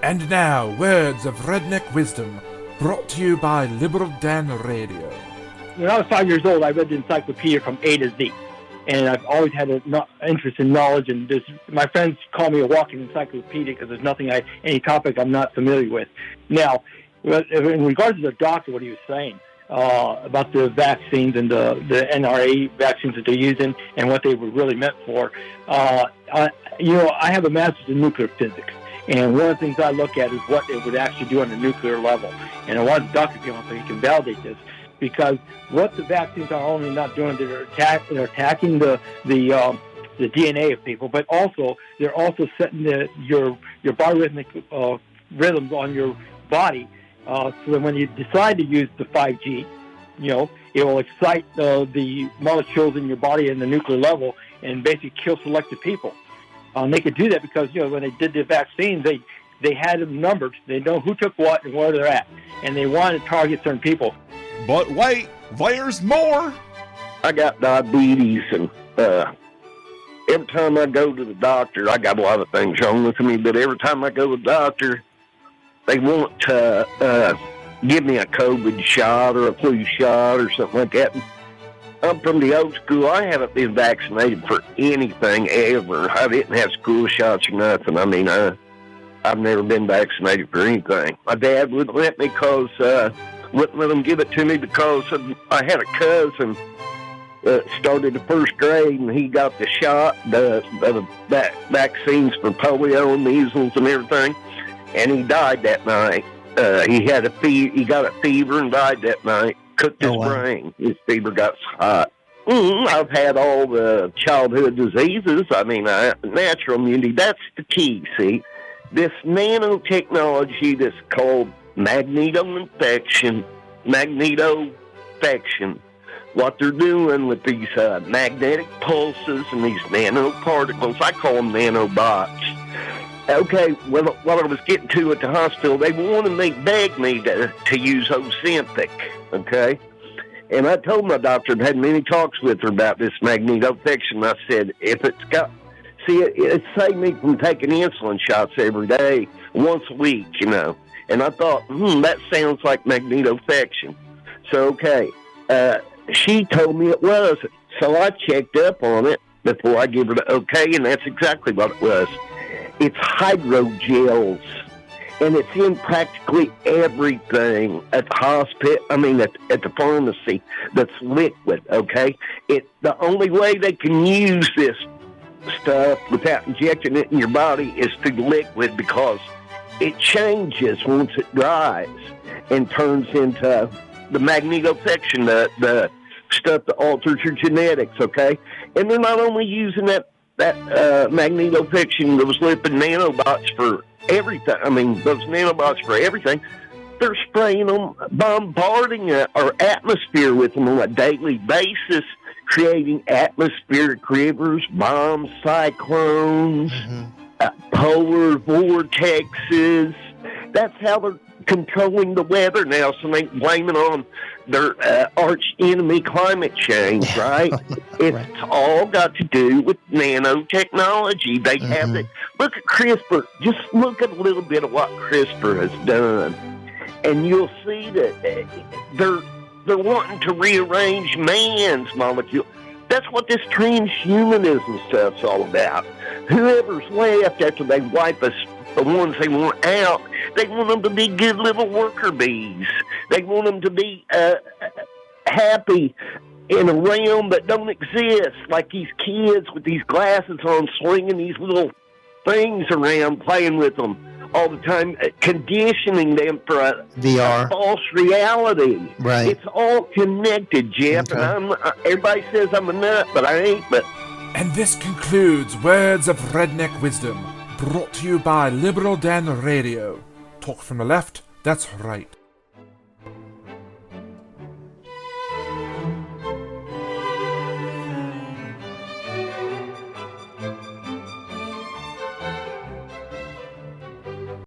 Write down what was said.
And now, words of Redneck Wisdom, brought to you by Liberal Dan Radio. When I was 5 years old, I read the encyclopedia from A to Z. And I've always had an interest in knowledge, and my friends call me a walking encyclopedia because there's any topic I'm not familiar with. Now, in regards to the doctor, what he was saying about the vaccines and the NRA vaccines that they're using and what they were really meant for, I have a master's in nuclear physics. And one of the things I look at is what it would actually do on a nuclear level. And I want the doctor to come on so he can validate this. Because what the vaccines are only not doing, they're attacking the DNA of people, but also they're also setting your biorhythmic rhythms on your body, so that when you decide to use the 5G, it will excite the molecules in your body in the nuclear level and basically kill selected people. They could do that because when they did the vaccines, they had them numbered. They know who took what and where they're at, and they wanted to target certain people. But wait, there's more. I got diabetes, and every time I go to the doctor, I got a lot of things wrong with me, but every time I go to the doctor, they want to give me a COVID shot or a flu shot or something like that. I'm from the old school. I haven't been vaccinated for anything ever. I didn't have school shots or nothing. I mean, I've never been vaccinated for anything. My dad wouldn't let me wouldn't let them give it to me because I had a cousin that started the first grade, and he got the shot, the vaccines for polio and measles and everything, and he died that night. He got a fever and died that night. Cooked his brain. His fever got hot. I've had all the childhood diseases. I mean, natural immunity. That's the key, see. This nanotechnology that's called magnetoinfection, what they're doing with these magnetic pulses and these nanoparticles, I call them nanobots. Okay, well, what I was getting to at the hospital, they begged me to use Ozempic, okay? And I told my doctor, I'd had many talks with her about this magnetoinfection. I said, if it's got, it saved me from taking insulin shots every day, once a week, And I thought, that sounds like magnetoinfection. So, okay, she told me it was. So I checked up on it before I gave her the okay, and that's exactly what it was. It's hydrogels, and it's in practically everything at the hospital, at the pharmacy that's liquid, okay? The only way they can use this stuff without injecting it in your body is through liquid, because it changes once it dries and turns into the magnetoinfection, the stuff that alters your genetics, okay? And they're not only using that magnetoinfection, those lipid nanobots for everything. Those nanobots for everything. They're spraying them, bombarding our atmosphere with them on a daily basis, creating atmospheric rivers, bombs, cyclones, polar vortexes. That's how they're controlling the weather now, so they blame it on their arch enemy, climate change, right? It's all got to do with nanotechnology. They have it. Look at CRISPR. Just look at a little bit of what CRISPR has done, and you'll see that they're wanting to rearrange man's molecule. That's what this transhumanism stuff's all about. Whoever's left after they wipe us, the ones they want out, they want them to be good little worker bees. They want them to be happy in a realm that don't exist, like these kids with these glasses on, swinging these little things around, playing with them all the time, conditioning them for a false reality. Right. It's all connected, Jeff. Okay. And everybody says I'm a nut, but I ain't. And this concludes Words of Redneck Wisdom, brought to you by Liberal Dan Radio. Talk from the left, that's right.